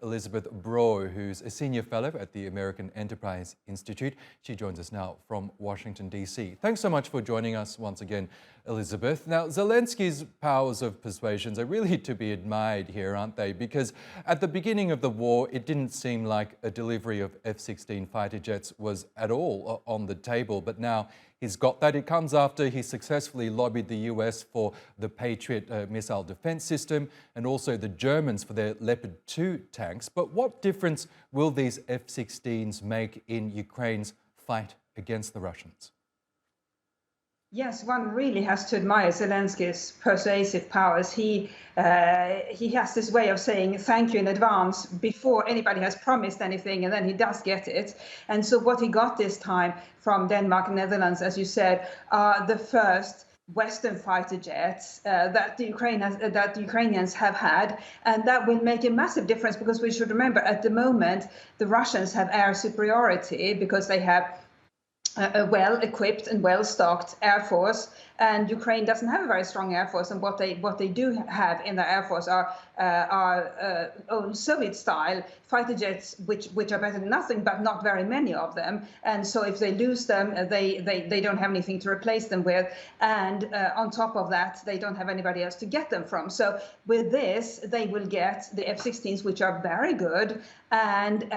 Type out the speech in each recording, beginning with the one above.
Elisabeth Braw, who's a senior fellow at the American Enterprise Institute. She joins us now from Washington, D.C. Thanks so much for joining us once again, Elisabeth. Now, Zelensky's powers of persuasion are really to be admired here, aren't they? Because at the beginning of the war, it didn't seem like a delivery of F-16 fighter jets was at all on the table. But now he's got that. It comes after he successfully lobbied the US for the Patriot missile defense system and also the Germans for their Leopard 2 tanks. But what difference will these F-16s make in Ukraine's fight against the Russians? Yes, one really has to admire Zelensky's persuasive powers. He has this way of saying thank you in advance before anybody has promised anything, and then he does get it. And so what he got this time from Denmark and Netherlands, as you said, are the first Western fighter jets that the Ukrainians have had, and that will make a massive difference because we should remember at the moment the Russians have air superiority because they have a well-equipped and well-stocked air force, and Ukraine doesn't have a very strong air force. And what they do have in their air force are own Soviet-style fighter jets, which are better than nothing, but not very many of them. And so if they lose them, they don't have anything to replace them with. And on top of that, they don't have anybody else to get them from. So with this, they will get the F-16s, which are very good. And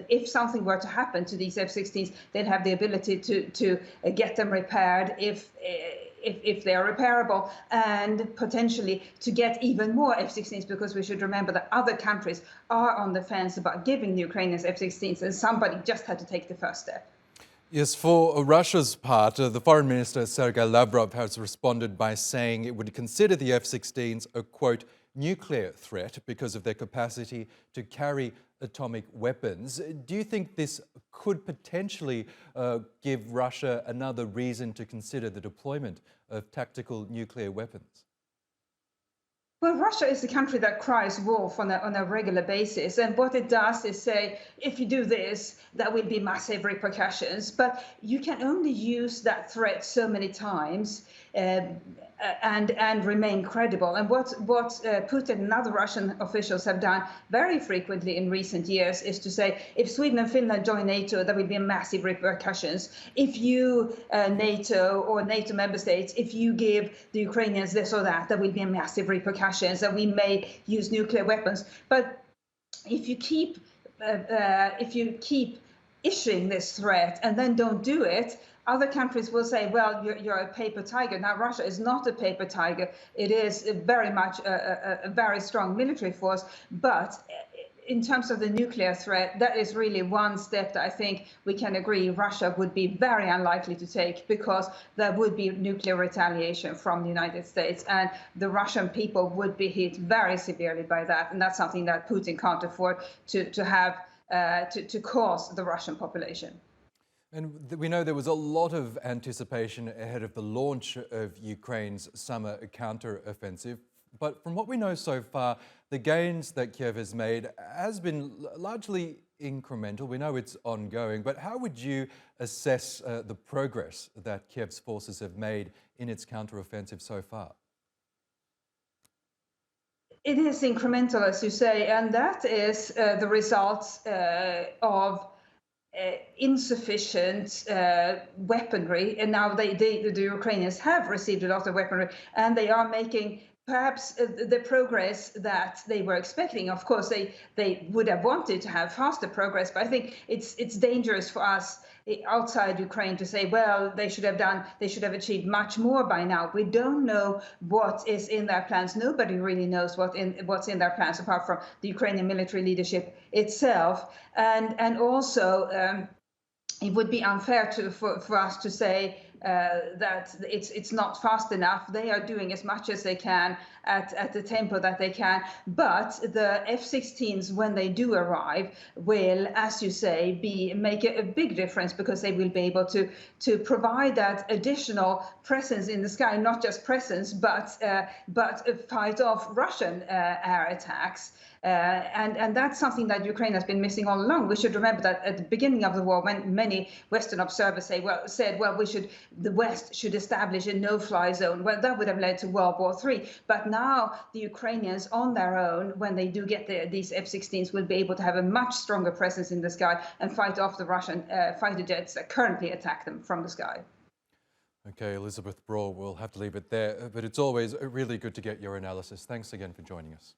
if something were to happen to these F-16s, they'd have the ability to get them repaired if they are repairable, and potentially to get even more F-16s, because we should remember that other countries are on the fence about giving the Ukrainians F-16s, and somebody just had to take the first step. Yes, for Russia's part, the Foreign Minister Sergei Lavrov has responded by saying it would consider the F-16s a, quote, nuclear threat because of their capacity to carry atomic weapons. Do you think this could potentially give Russia another reason to consider the deployment of tactical nuclear weapons? Well, Russia is a country that cries wolf on a regular basis. And what it does is say, if you do this, there will be massive repercussions. But you can only use that threat so many times and remain credible. And what Putin and other Russian officials have done very frequently in recent years is to say, if Sweden and Finland join NATO, there will be massive repercussions. If you, NATO or NATO member states, if you give the Ukrainians this or that, there will be massive repercussions, and we may use nuclear weapons. But if you keep issuing this threat and then don't do it, other countries will say, well, you're a paper tiger. Now, Russia is not a paper tiger. It is very much a very strong military force. But in terms of the nuclear threat, that is really one step that I think we can agree Russia would be very unlikely to take, because there would be nuclear retaliation from the United States, and the Russian people would be hit very severely by that. And that's something that Putin can't afford to cause the Russian population. And we know there was a lot of anticipation ahead of the launch of Ukraine's summer counter-offensive. But from what we know so far, the gains that Kiev has made has been largely incremental. We know it's ongoing, but how would you assess the progress that Kiev's forces have made in its counter-offensive so far? It is incremental, as you say, and that is the result of insufficient weaponry. And now the Ukrainians have received a lot of weaponry, and they are making perhaps the progress that they were expecting. Of course, they would have wanted to have faster progress, but I think it's dangerous for us outside Ukraine to say, well, they should have achieved much more by now. We don't know what is in their plans. Nobody really knows what's in their plans apart from the Ukrainian military leadership itself. And also, it would be unfair for us to say that it's not fast enough. They are doing as much as they can at the tempo that they can. But the F-16s, when they do arrive, will, as you say, make a big difference, because they will be able to provide that additional presence in the sky, not just presence, but fight off Russian air attacks. And that's something that Ukraine has been missing all along. We should remember that at the beginning of the war, when many Western observers said, the West should establish a no-fly zone. Well, that would have led to World War III. But now the Ukrainians on their own, when they do get these F-16s, will be able to have a much stronger presence in the sky and fight off the Russian fighter jets that currently attack them from the sky. Okay, Elisabeth Braw, we'll have to leave it there, but it's always really good to get your analysis. Thanks again for joining us.